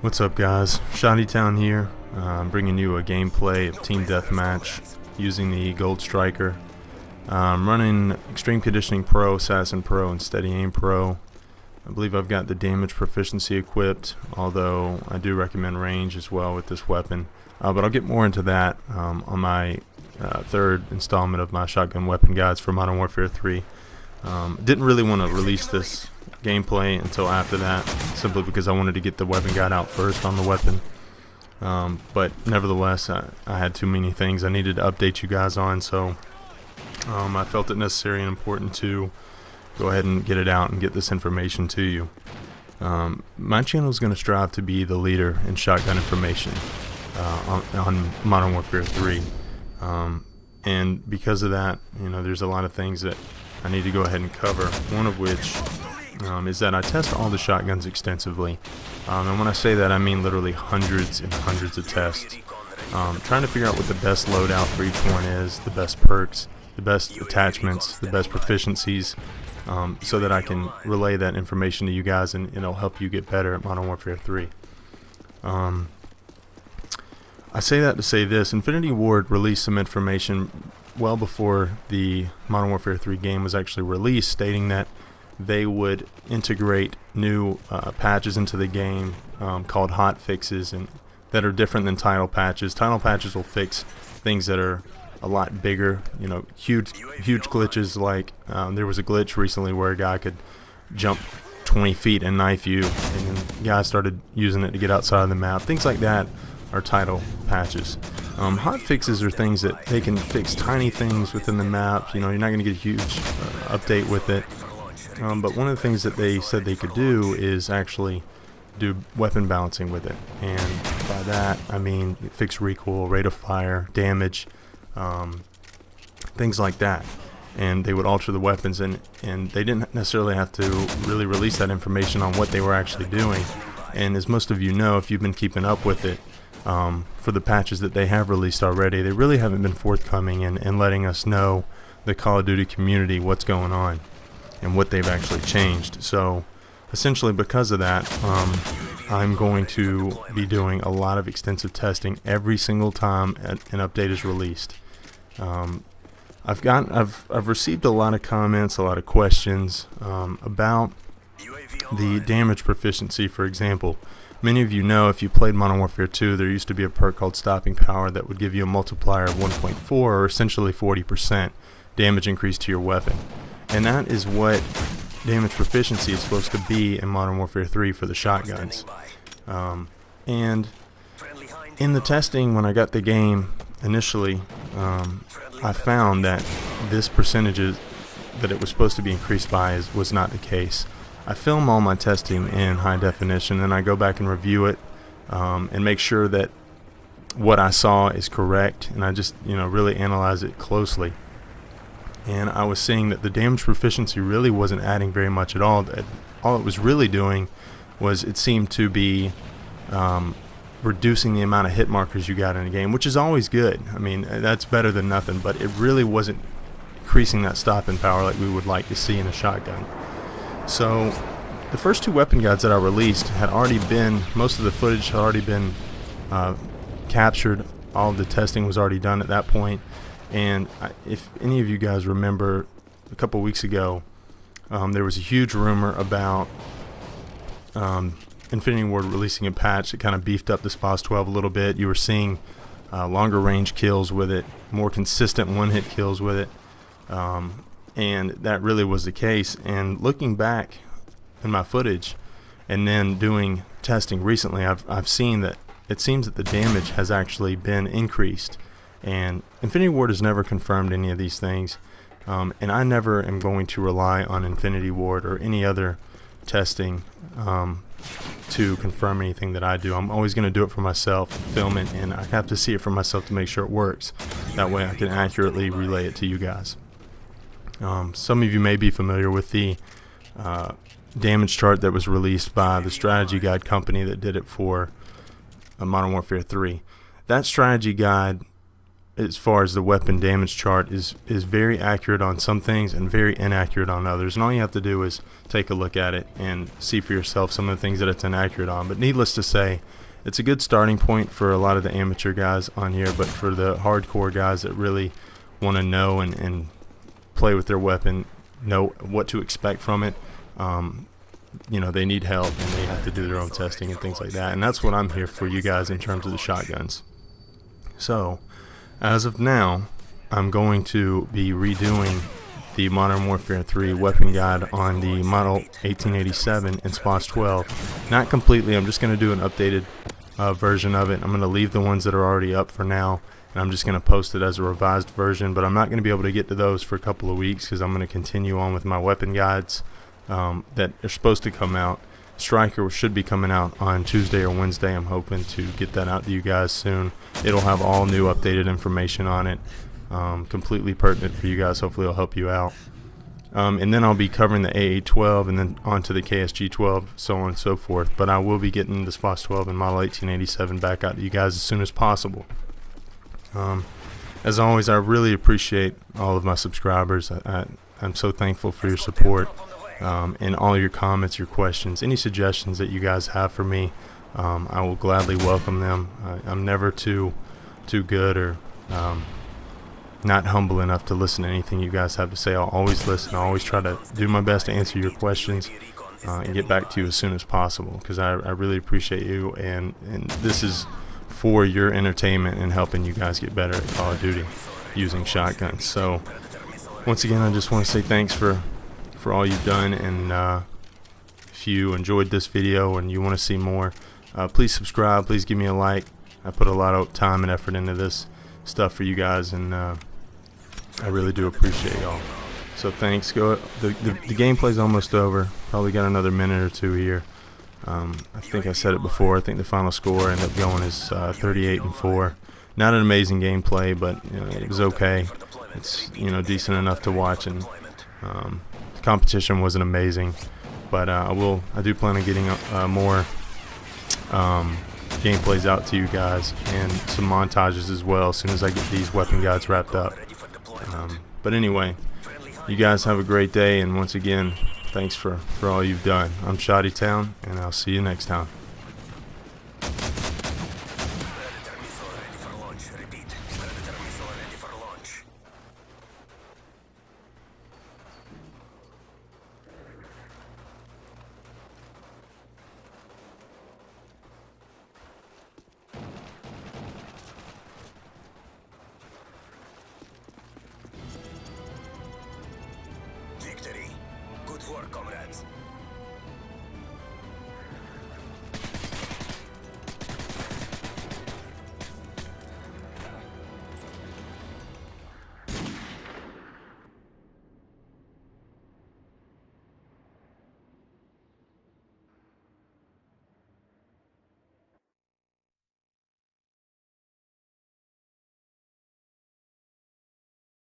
What's up, guys? Shottytown here. I'm bringing you a gameplay of Team Deathmatch using the Gold Striker. I'm running Extreme Conditioning Pro, Assassin Pro, and Steady Aim Pro. I believe I've got the damage proficiency equipped, although I do recommend range as well with this weapon. But I'll get more into that on my third installment of my shotgun weapon guides for Modern Warfare 3. Didn't really want to release this gameplay until after that, simply because I wanted to get the weapon guide out first on the weapon. But nevertheless, I had too many things I needed to update you guys on, so I felt it necessary and important to go ahead and get it out and get this information to you. My channel is going to strive to be the leader in shotgun information on Modern Warfare 3, and because of that, there's a lot of things that I need to go ahead and cover, one of which is that I test all the shotguns extensively, and when I say that, I mean literally hundreds and hundreds of tests, trying to figure out what the best loadout for each one is, the best perks, the best attachments, the best proficiencies, so that I can relay that information to you guys, and it'll help you get better at Modern Warfare 3. I say that to say this: Infinity Ward released some information well before the Modern Warfare 3 game was actually released, stating that they would integrate new patches into the game called hot fixes, and that are different than title patches. Title patches will fix things that are a lot bigger, huge glitches. Like there was a glitch recently where a guy could jump 20 feet and knife you, and then guys started using it to get outside of the map. Things like that are title patches. Hot fixes are things that they can fix tiny things within the map. You're not going to get a huge update with it. But one of the things that they said they could do is actually do weapon balancing with it, and by that I mean fix recoil, rate of fire, damage, things like that. And they would alter the weapons, and they didn't necessarily have to really release that information on what they were actually doing. And as most of you know, if you've been keeping up with it, for the patches that they have released already, they really haven't been forthcoming in letting us know, the Call of Duty community, what's going on and what they've actually changed. So essentially, because of that, I'm going to be doing a lot of extensive testing every single time an update is released. I've received a lot of comments, a lot of questions about the damage proficiency. For example, many of you know, if you played Modern Warfare 2, there used to be a perk called Stopping Power that would give you a multiplier of 1.4, or essentially 40% damage increase to your weapon. And that is what damage proficiency is supposed to be in Modern Warfare 3 for the shotguns. And in the testing, when I got the game initially, I found that this percentage that it was supposed to be increased by was not the case. I film all my testing in high definition, and I go back and review it and make sure that what I saw is correct, and I just really analyze it closely. And I was seeing that the damage proficiency really wasn't adding very much at all. All it was really doing was, it seemed to be reducing the amount of hit markers you got in a game, which is always good. I mean, that's better than nothing, but it really wasn't increasing that stopping power like we would like to see in a shotgun. So the first two weapon guides that I released had already been, most of the footage had already been captured. All of the testing was already done at that point. And if any of you guys remember, a couple weeks ago, there was a huge rumor about Infinity Ward releasing a patch that kind of beefed up the SPOS 12 a little bit. You were seeing longer range kills with it, more consistent one-hit kills with it, and that really was the case. And looking back in my footage and then doing testing recently, I've seen that it seems that the damage has actually been increased. And Infinity Ward has never confirmed any of these things, and I never am going to rely on Infinity Ward or any other testing to confirm anything that I do. I'm always going to do it for myself, film it, and I have to see it for myself to make sure it works. That way I can accurately relay it to you guys. Some of you may be familiar with the damage chart that was released by the strategy guide company that did it for Modern Warfare 3. That strategy guide, as far as the weapon damage chart, is very accurate on some things and very inaccurate on others, and all you have to do is take a look at it and see for yourself some of the things that it's inaccurate on. But needless to say, it's a good starting point for a lot of the amateur guys on here, but for the hardcore guys that really want to know and play with their weapon, know what to expect from it, they need help and they have to do their own testing and things like that, and that's what I'm here for you guys in terms of the shotguns. So as of now, I'm going to be redoing the Modern Warfare 3 weapon guide on the Model 1887 and SPOS 12. Not completely, I'm just going to do an updated version of it. I'm going to leave the ones that are already up for now, and I'm just going to post it as a revised version, but I'm not going to be able to get to those for a couple of weeks because I'm going to continue on with my weapon guides that are supposed to come out. Striker should be coming out on Tuesday or Wednesday. I'm hoping to get that out to you guys soon. It'll have all new updated information on it, completely pertinent for you guys. Hopefully it'll help you out. And then I'll be covering the AA12 and then onto the KSG12, so on and so forth. But I will be getting the SPOS 12 and Model 1887 back out to you guys as soon as possible. As always, I really appreciate all of my subscribers. I'm so thankful for your support. And all your comments, your questions, any suggestions that you guys have for me, I will gladly welcome them. I'm never too good or not humble enough to listen to anything you guys have to say. I'll always listen. I'll always try to do my best to answer your questions and get back to you as soon as possible, because I really appreciate you, and this is for your entertainment and helping you guys get better at Call of Duty using shotguns. So once again, I just want to say thanks for all you've done, and if you enjoyed this video and you want to see more, please subscribe, please give me a like. I put a lot of time and effort into this stuff for you guys, and I really do appreciate y'all. So thanks. The gameplay's almost over. Probably got another minute or two here. I think I said it before. I think the final score ended up going is 38-4. Not an amazing gameplay, but it was okay. It's decent enough to watch, and the competition wasn't amazing, but I do plan on getting more gameplays out to you guys, and some montages as well as soon as I get these weapon guides wrapped up. But anyway, you guys have a great day, and once again, thanks for all you've done. I'm Shottytown, and I'll see you next time. Victory. Good work, comrades.